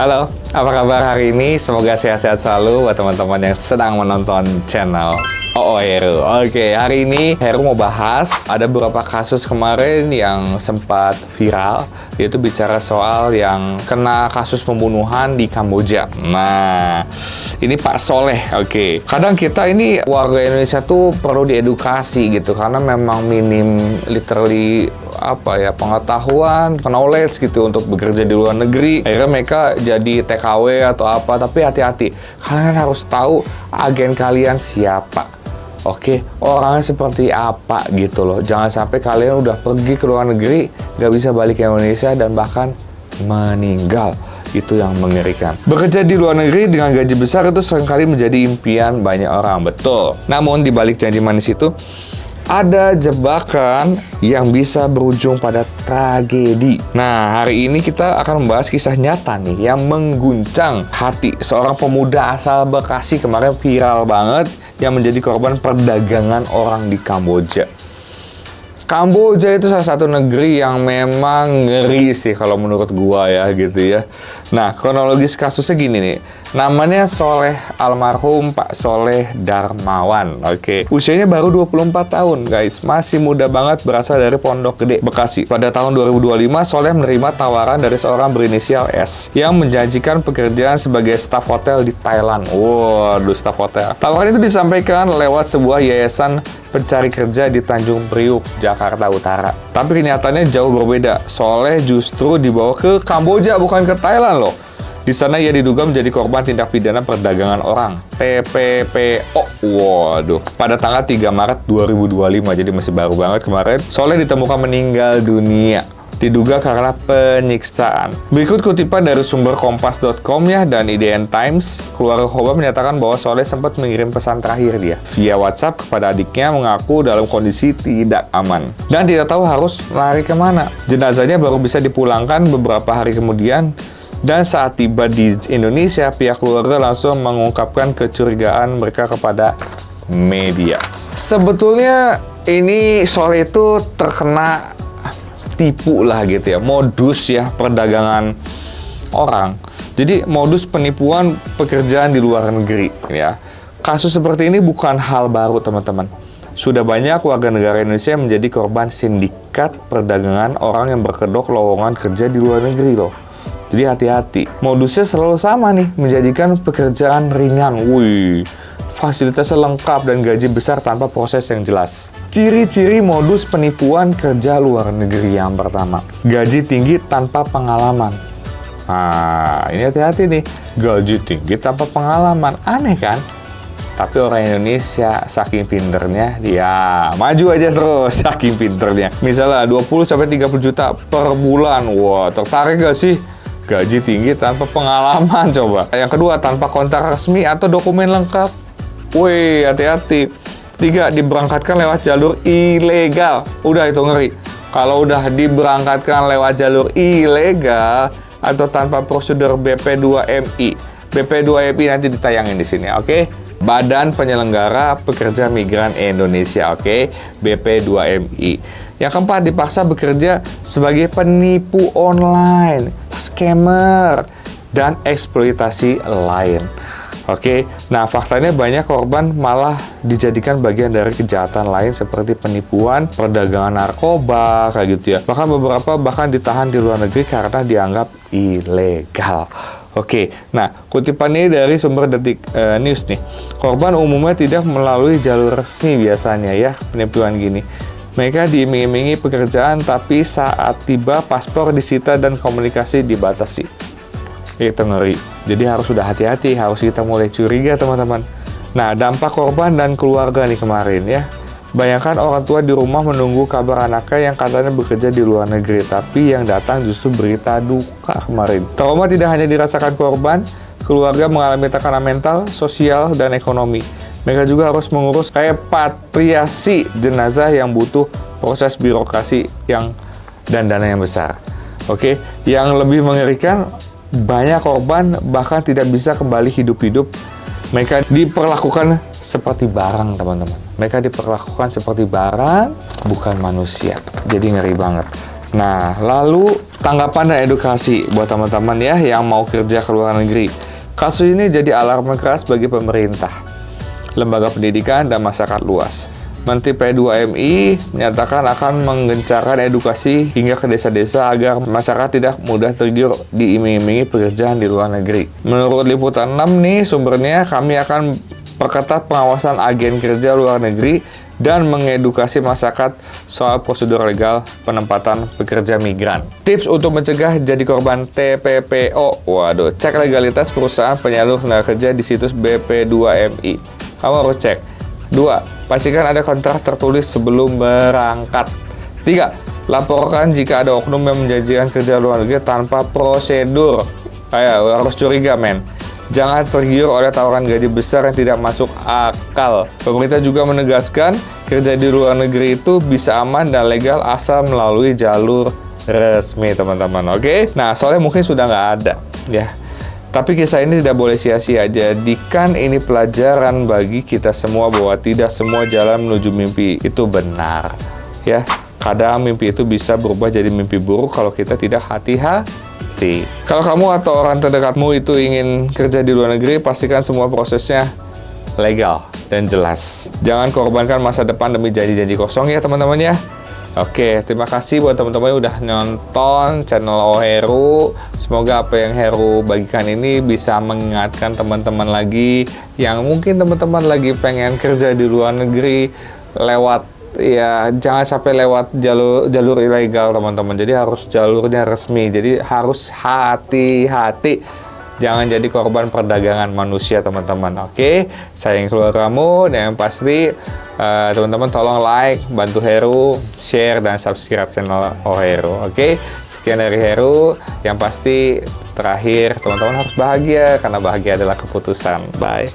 Halo, apa kabar hari ini? Semoga sehat-sehat selalu buat teman-teman yang sedang menonton channel Heru. Oke, hari ini Heru mau bahas ada beberapa kasus kemarin yang sempat viral, yaitu bicara soal yang kena kasus pembunuhan di Kamboja. Nah, ini Pak Soleh. Oke, kadang kita ini warga Indonesia tuh perlu diedukasi gitu, karena memang minim literally pengetahuan, knowledge gitu untuk bekerja di luar negeri. Akhirnya mereka jadi TKW atau apa, tapi hati-hati. Kalian harus tahu agen kalian siapa. Oke, orangnya seperti apa gitu loh. Jangan sampai kalian udah pergi ke luar negeri, nggak bisa balik ke Indonesia dan bahkan meninggal. Itu yang mengerikan. Bekerja di luar negeri dengan gaji besar itu seringkali menjadi impian banyak orang, betul. Namun di balik janji manis itu, ada jebakan yang bisa berujung pada tragedi. Nah, hari ini kita akan membahas kisah nyata nih yang mengguncang hati seorang pemuda asal Bekasi kemarin viral banget yang menjadi korban perdagangan orang di Kamboja. Kamboja itu salah satu negeri yang memang ngeri sih kalau menurut gua ya gitu ya. Nah, kronologis kasusnya gini nih. Namanya Soleh, almarhum Pak Soleh Darmawan. Oke. Usianya baru 24 tahun, guys. Masih muda banget, berasal dari Pondok Gede, Bekasi. Pada tahun 2025, Soleh menerima tawaran dari seorang berinisial S yang menjanjikan pekerjaan sebagai staf hotel di Thailand. Waduh, staf hotel. Tawaran itu disampaikan lewat sebuah yayasan pencari kerja di Tanjung Priuk, Jakarta Utara. Tapi kenyataannya jauh berbeda. Soleh justru dibawa ke Kamboja, bukan ke Thailand loh. Di sana ia diduga menjadi korban tindak pidana perdagangan orang, TPPO. Waduh. Pada tanggal 3 Maret 2025, jadi masih baru banget kemarin, Soleh ditemukan meninggal dunia. Diduga karena penyiksaan. Berikut kutipan dari sumber kompas.com ya dan IDN Times. Keluarga korban menyatakan bahwa Soleh sempat mengirim pesan terakhir dia via WhatsApp kepada adiknya, mengaku dalam kondisi tidak aman dan tidak tahu harus lari kemana. Jenazahnya baru bisa dipulangkan beberapa hari kemudian. Dan saat tiba di Indonesia, pihak keluarga langsung mengungkapkan kecurigaan mereka kepada media. Sebetulnya ini Soleh itu terkena tipu lah gitu ya, modus ya perdagangan orang. Jadi modus penipuan pekerjaan di luar negeri ya. Kasus seperti ini bukan hal baru teman-teman. Sudah banyak warga negara Indonesia menjadi korban sindikat perdagangan orang yang berkedok lowongan kerja di luar negeri loh. Jadi hati-hati. Modusnya selalu sama nih, menjanjikan pekerjaan ringan. Wih, fasilitasnya lengkap dan gaji besar tanpa proses yang jelas. Ciri-ciri modus penipuan kerja luar negeri yang pertama, gaji tinggi tanpa pengalaman. Nah, ini hati-hati nih, gaji tinggi tanpa pengalaman. Aneh kan? Tapi orang Indonesia saking pinternya, dia maju aja terus saking pinternya. Misalnya 20-30 juta per bulan. Wah, tertarik gak sih? Gaji tinggi tanpa pengalaman coba. Yang kedua, tanpa kontrak resmi atau dokumen lengkap. Wih, hati-hati. 3, diberangkatkan lewat jalur ilegal. Udah itu ngeri. Kalau udah diberangkatkan lewat jalur ilegal atau tanpa prosedur BP2MI. BP2MI nanti ditayangin di sini, oke? Badan Penyelenggara Pekerja Migran Indonesia, oke? BP2MI. Yang keempat, dipaksa bekerja sebagai penipu online, scammer, dan eksploitasi lain. Oke, nah faktanya banyak korban malah dijadikan bagian dari kejahatan lain seperti penipuan, perdagangan narkoba, kayak gitu ya. Bahkan beberapa ditahan di luar negeri karena dianggap ilegal. Oke, nah kutipan ini dari sumber Detik News nih. Korban umumnya tidak melalui jalur resmi biasanya ya, penipuan gini. Mereka diiming-imingi pekerjaan, tapi saat tiba paspor disita dan komunikasi dibatasi. Itu ngeri. Jadi harus sudah hati-hati, harus kita mulai curiga teman-teman. Nah, dampak korban dan keluarga nih kemarin ya. Bayangkan orang tua di rumah menunggu kabar anaknya yang katanya bekerja di luar negeri, tapi yang datang justru berita duka kemarin. Trauma tidak hanya dirasakan korban, keluarga mengalami tekanan mental, sosial, dan ekonomi. Mereka juga harus mengurus repatriasi jenazah yang butuh proses birokrasi dan dana yang besar. Oke, yang lebih mengerikan, banyak korban bahkan tidak bisa kembali hidup-hidup. Mereka diperlakukan seperti barang, teman-teman. Mereka diperlakukan seperti barang, bukan manusia. Jadi ngeri banget. Nah, lalu Tanggapan dan edukasi buat teman-teman ya yang mau kerja ke luar negeri. Kasus ini jadi alarm keras bagi pemerintah, lembaga pendidikan, dan masyarakat luas. Menteri P2MI menyatakan akan menggencarkan edukasi hingga ke desa-desa agar masyarakat tidak mudah tergiur diiming-imingi pekerjaan di luar negeri. Menurut Liputan 6 nih sumbernya, kami akan perketat pengawasan agen kerja luar negeri dan mengedukasi masyarakat soal prosedur legal penempatan pekerja migran. Tips untuk mencegah jadi korban TPPO. Waduh, cek legalitas perusahaan penyalur tenaga kerja di situs BP2MI. Kamu harus cek. 2. Pastikan ada kontrak tertulis sebelum berangkat. 3. Laporkan jika ada oknum yang menjanjikan kerja luar negeri tanpa prosedur. Harus curiga, men. Jangan tergiur oleh tawaran gaji besar yang tidak masuk akal. Pemerintah juga menegaskan kerja di luar negeri itu bisa aman dan legal asal melalui jalur resmi, teman-teman. Oke? Nah, soalnya mungkin sudah nggak ada, ya. Tapi kisah ini tidak boleh sia-sia. Jadikan ini pelajaran bagi kita semua bahwa tidak semua jalan menuju mimpi itu benar. Ya, kadang mimpi itu bisa berubah jadi mimpi buruk kalau kita tidak hati-hati. Kalau kamu atau orang terdekatmu itu ingin kerja di luar negeri, pastikan semua prosesnya legal dan jelas. Jangan korbankan masa depan demi janji-janji kosong ya, teman-teman ya. Oke, terima kasih buat teman-teman yang udah nonton channel Heru. Semoga apa yang Heru bagikan ini bisa mengingatkan teman-teman lagi yang mungkin teman-teman lagi pengen kerja di luar negeri lewat, ya jangan sampai lewat jalur ilegal, teman-teman. Jadi harus jalurnya resmi. Jadi harus hati-hati. Jangan jadi korban perdagangan manusia, teman-teman. Oke, sayang keluargamu, dan yang pasti teman-teman tolong like, bantu Heru, share, dan subscribe channel Heru. Oke, sekian dari Heru. Yang pasti terakhir, teman-teman harus bahagia karena bahagia adalah keputusan. Bye.